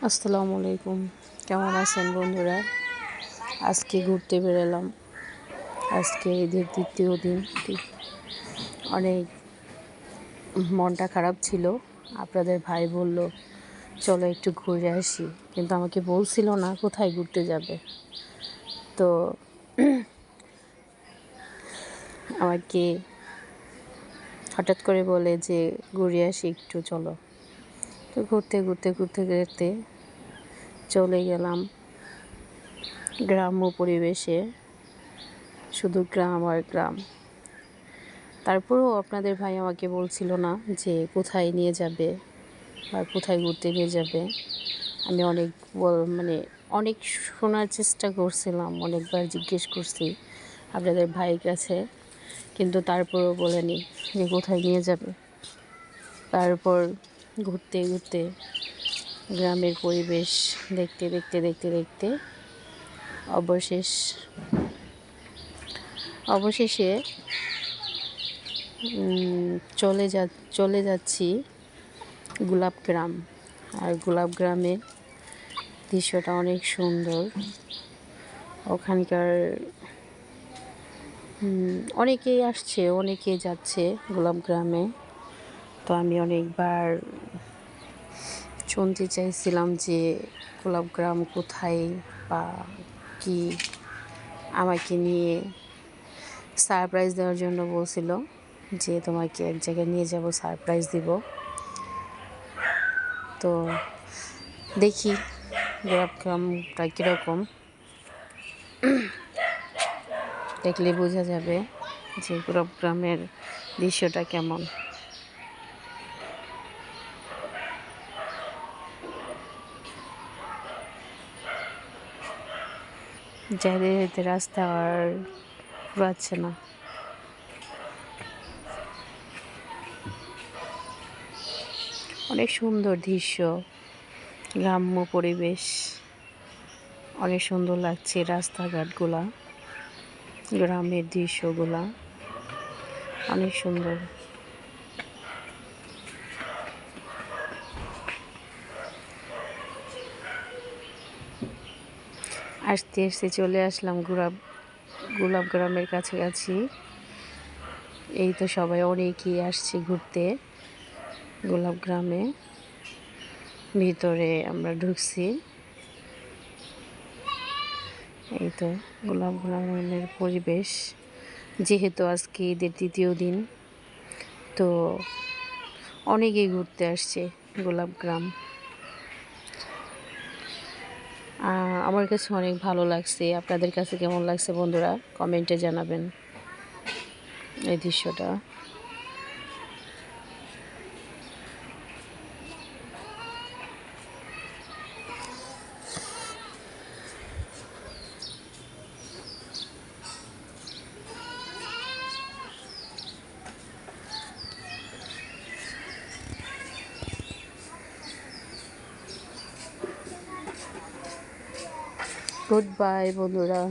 আসসালামু আলাইকুম। কেমন আছেন বন্ধুরা? আজকে ঘুরতে বেরোলাম। আজকে ঈদের দ্বিতীয় দিন। অনেক মনটা খারাপ ছিল। আপনাদের ভাই বলল চলো একটু ঘুরে আসি, কিন্তু আমাকে বলছিল না কোথায় ঘুরতে যাবে। তো আমাকে হঠাৎ করে বলে যে ঘুরে আসি একটু, চলো। তো ঘুরতে ঘুরতে ঘুরতে ঘুরতে চলে গেলাম গ্রাম্য পরিবেশে, শুধু গ্রাম আর গ্রাম। তারপরেও আপনাদের ভাই আমাকে বলছিল না যে কোথায় নিয়ে যাবে বা কোথায় ঘুরতে নিয়ে যাবে। আমি অনেক শোনার চেষ্টা করছিলাম, অনেকবার জিজ্ঞেস করছি আপনাদের ভাইয়ের কাছে, কিন্তু তারপরেও বলেনি যে কোথায় নিয়ে যাবে। তারপর ঘুরতে ঘুরতে গ্রামের পরিবেশ দেখতে দেখতে দেখতে দেখতে অবশেষে চলে যাচ্ছি গোলাপ গ্রাম। আর গোলাপ গ্রামের দৃশ্যটা অনেক সুন্দর। ওখানকার অনেকেই আসছে, অনেকেই যাচ্ছে গোলাপ গ্রামে। তো আমি অনেকবার শুনতে চাইছিলাম যে গোলাপ গ্রাম কোথায় বা কি। আমাকে নিয়ে সারপ্রাইজ দেওয়ার জন্য বলছিল যে তোমাকে এক জায়গায় নিয়ে যাব, সারপ্রাইজ দিব। তো দেখি গোলাপ গ্রামটা কীরকম, দেখলে বোঝা যাবে যে গোলাপ গ্রামের দৃশ্যটা কেমন। যাদের যেতে রাস্তা আর ফুরাচ্ছে না। অনেক সুন্দর দৃশ্য, গ্রাম্য পরিবেশ, অনেক সুন্দর লাগছে রাস্তাঘাটগুলা, গ্রামের দৃশ্যগুলা অনেক সুন্দর। আস্তে আস্তে চলে আসলাম গোলাপ গ্রামের কাছাকাছি। এই তো সবাই অনেকেই আসছে ঘুরতে গোলাপ গ্রামে। ভিতরে আমরা ঢুকছি। এই তো গোলাপ গ্রামের পরিবেশ। যেহেতু আজকে ঈদের দ্বিতীয় দিন, তো অনেকেই ঘুরতে আসছে গোলাপ গ্রাম। আমার কাছে অনেক ভালো লাগছে। আপনাদের কাছে কেমন লাগছে বন্ধুরা? কমেন্টে জানাবেন এই দৃশ্যটা। গুড বাই বন্ধুরা।